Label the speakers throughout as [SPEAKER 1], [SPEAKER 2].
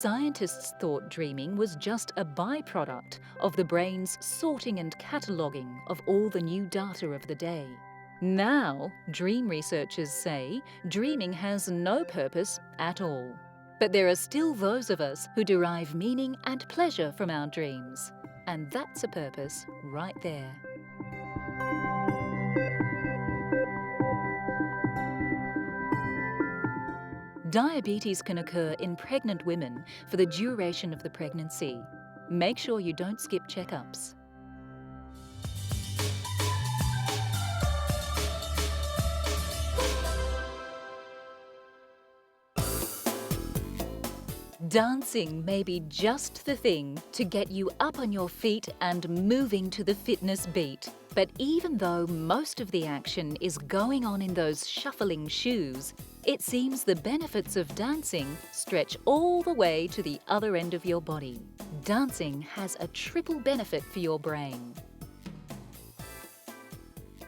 [SPEAKER 1] Scientists thought dreaming was just a byproduct of the brain's sorting and cataloguing of all the new data of the day. Now, dream researchers say dreaming has no purpose at all. But there are still those of us who derive meaning and pleasure from our dreams. And that's a purpose right there. Diabetes can occur in pregnant women for the duration of the pregnancy. Make sure you don't skip checkups. Dancing may be just the thing to get you up on your feet and moving to the fitness beat. But even though most of the action is going on in those shuffling shoes, it seems the benefits of dancing stretch all the way to the other end of your body. Dancing has a triple benefit for your brain.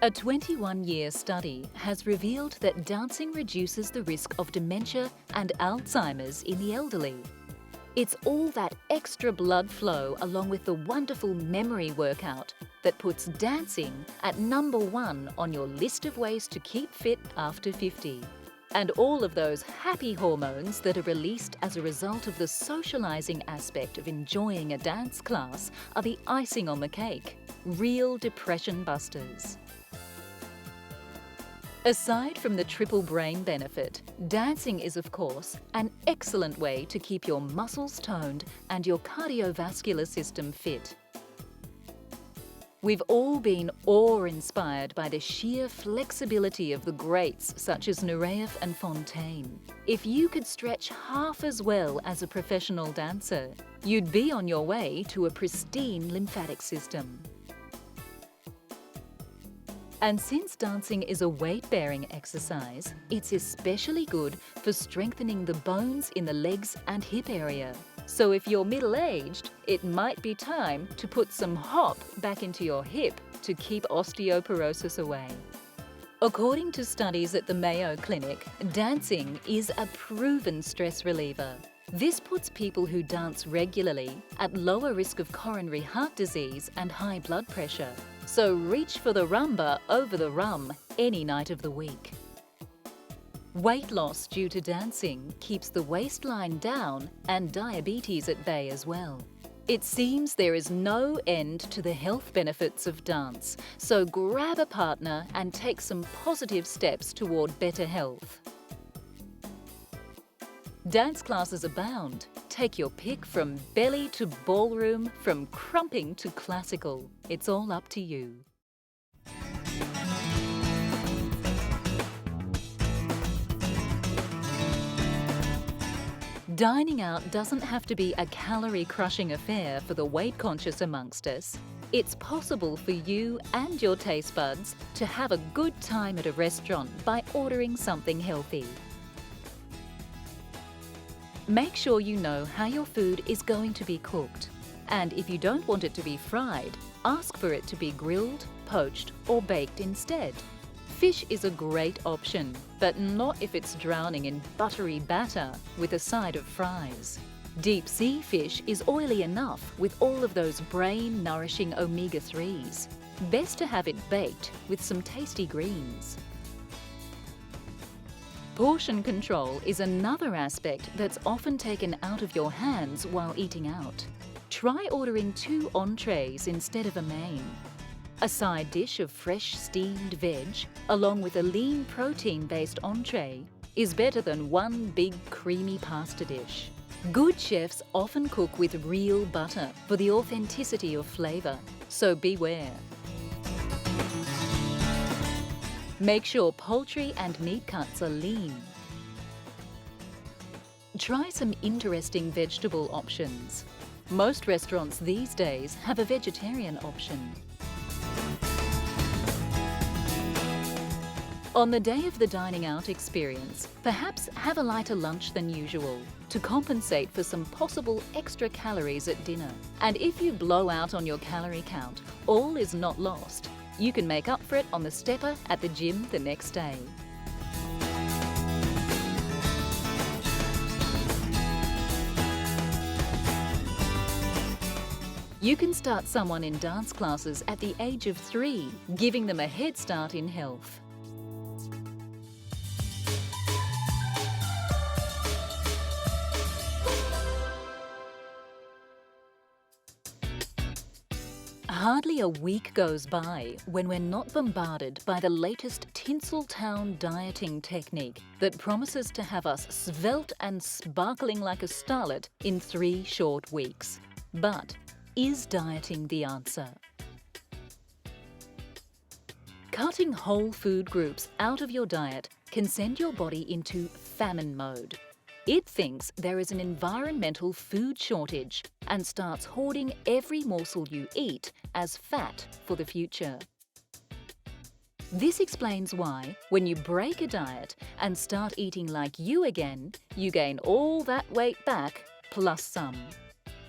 [SPEAKER 1] A 21-year study has revealed that dancing reduces the risk of dementia and Alzheimer's in the elderly. It's all that extra blood flow along with the wonderful memory workout that puts dancing at #1 on your list of ways to keep fit after 50. And all of those happy hormones that are released as a result of the socializing aspect of enjoying a dance class are the icing on the cake, real depression busters. Aside from the triple brain benefit, dancing is, of course, an excellent way to keep your muscles toned and your cardiovascular system fit. We've all been awe-inspired by the sheer flexibility of the greats such as Nureyev and Fontaine. If you could stretch half as well as a professional dancer, you'd be on your way to a pristine lymphatic system. And since dancing is a weight-bearing exercise, it's especially good for strengthening the bones in the legs and hip area. So if you're middle-aged, it might be time to put some hop back into your hip to keep osteoporosis away. According to studies at the Mayo Clinic, dancing is a proven stress reliever. This puts people who dance regularly at lower risk of coronary heart disease and high blood pressure. So reach for the rumba over the rum any night of the week. Weight loss due to dancing keeps the waistline down and diabetes at bay as well. It seems there is no end to the health benefits of dance, so grab a partner and take some positive steps toward better health. Dance classes abound. Take your pick from belly to ballroom, from crumping to classical. It's all up to you. Dining out doesn't have to be a calorie-crushing affair for the weight-conscious amongst us. It's possible for you and your taste buds to have a good time at a restaurant by ordering something healthy. Make sure you know how your food is going to be cooked. And if you don't want it to be fried, ask for it to be grilled, poached, or baked instead. Fish is a great option, but not if it's drowning in buttery batter with a side of fries. Deep sea fish is oily enough with all of those brain-nourishing omega-3s. Best to have it baked with some tasty greens. Portion control is another aspect that's often taken out of your hands while eating out. Try ordering 2 entrees instead of a main. A side dish of fresh steamed veg, along with a lean protein-based entree, is better than one big creamy pasta dish. Good chefs often cook with real butter for the authenticity of flavour, so beware. Make sure poultry and meat cuts are lean. Try some interesting vegetable options. Most restaurants these days have a vegetarian option. On the day of the dining out experience, perhaps have a lighter lunch than usual to compensate for some possible extra calories at dinner. And if you blow out on your calorie count, all is not lost. You can make up for it on the stepper at the gym the next day. You can start someone in dance classes at the age of 3, giving them a head start in health. Hardly a week goes by when we're not bombarded by the latest Tinseltown dieting technique that promises to have us svelte and sparkling like a starlet in 3 short weeks. But is dieting the answer? Cutting whole food groups out of your diet can send your body into famine mode. It thinks there is an environmental food shortage and starts hoarding every morsel you eat as fat for the future. This explains why, when you break a diet and start eating like you again, you gain all that weight back plus some.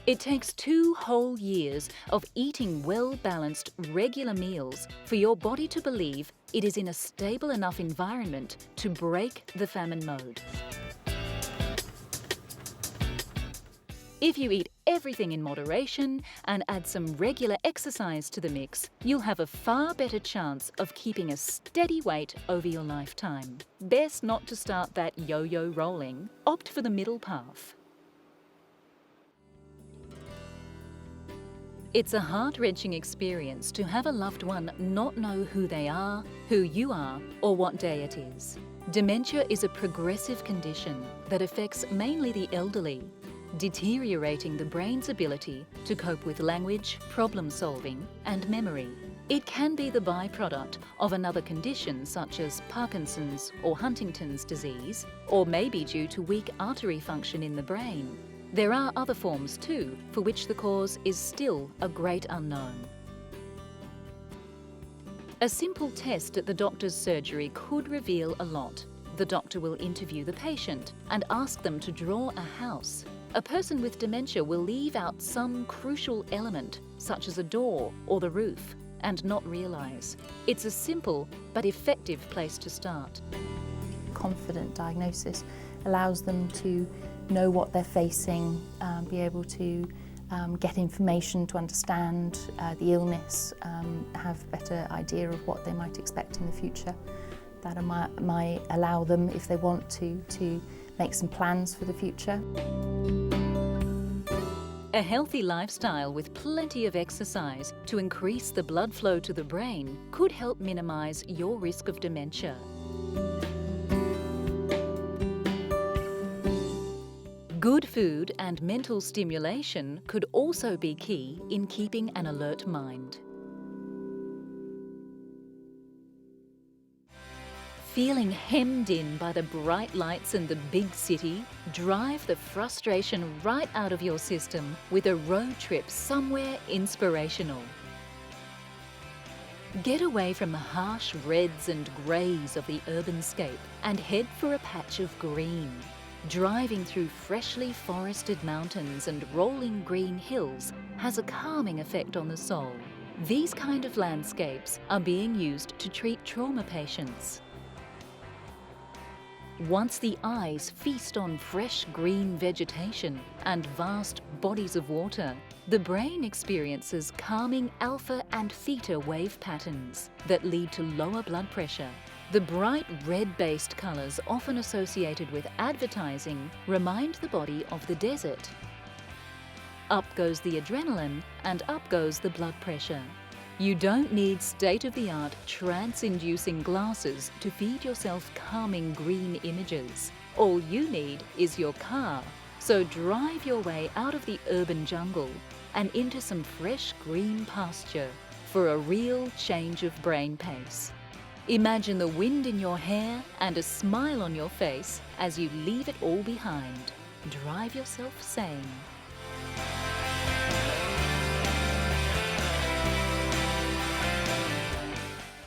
[SPEAKER 1] It takes 2 whole years of eating well-balanced, regular meals for your body to believe it is in a stable enough environment to break the famine mode. If you eat everything in moderation and add some regular exercise to the mix, you'll have a far better chance of keeping a steady weight over your lifetime. Best not to start that yo-yo rolling. Opt for the middle path. It's a heart-wrenching experience to have a loved one not know who they are, who you are, or what day it is. Dementia is a progressive condition that affects mainly the elderly, deteriorating the brain's ability to cope with language, problem-solving, and memory. It can be the byproduct of another condition such as Parkinson's or Huntington's disease, or maybe due to weak artery function in the brain. There are other forms too, for which the cause is still a great unknown. A simple test at the doctor's surgery could reveal a lot. The doctor will interview the patient and ask them to draw a house. A person with dementia will leave out some crucial element, such as a door or the roof, and not realise. It's a simple but effective place to start.
[SPEAKER 2] Confident diagnosis allows them to know what they're facing, be able to get information to understand the illness, have a better idea of what they might expect in the future. That might allow them, if they want to make some plans for the future.
[SPEAKER 1] A healthy lifestyle with plenty of exercise to increase the blood flow to the brain could help minimise your risk of dementia. Good food and mental stimulation could also be key in keeping an alert mind. Feeling hemmed in by the bright lights and the big city? Drive the frustration right out of your system with a road trip somewhere inspirational. Get away from the harsh reds and greys of the urbanscape and head for a patch of green. Driving through freshly forested mountains and rolling green hills has a calming effect on the soul. These kind of landscapes are being used to treat trauma patients. Once the eyes feast on fresh green vegetation and vast bodies of water, the brain experiences calming alpha and theta wave patterns that lead to lower blood pressure. The bright red-based colours often associated with advertising remind the body of the desert. Up goes the adrenaline and up goes the blood pressure. You don't need state-of-the-art trance-inducing glasses to feed yourself calming green images. All you need is your car. So drive your way out of the urban jungle and into some fresh green pasture for a real change of brain pace. Imagine the wind in your hair and a smile on your face as you leave it all behind. Drive yourself sane.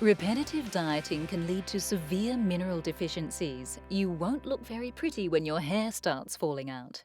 [SPEAKER 1] Repetitive dieting can lead to severe mineral deficiencies. You won't look very pretty when your hair starts falling out.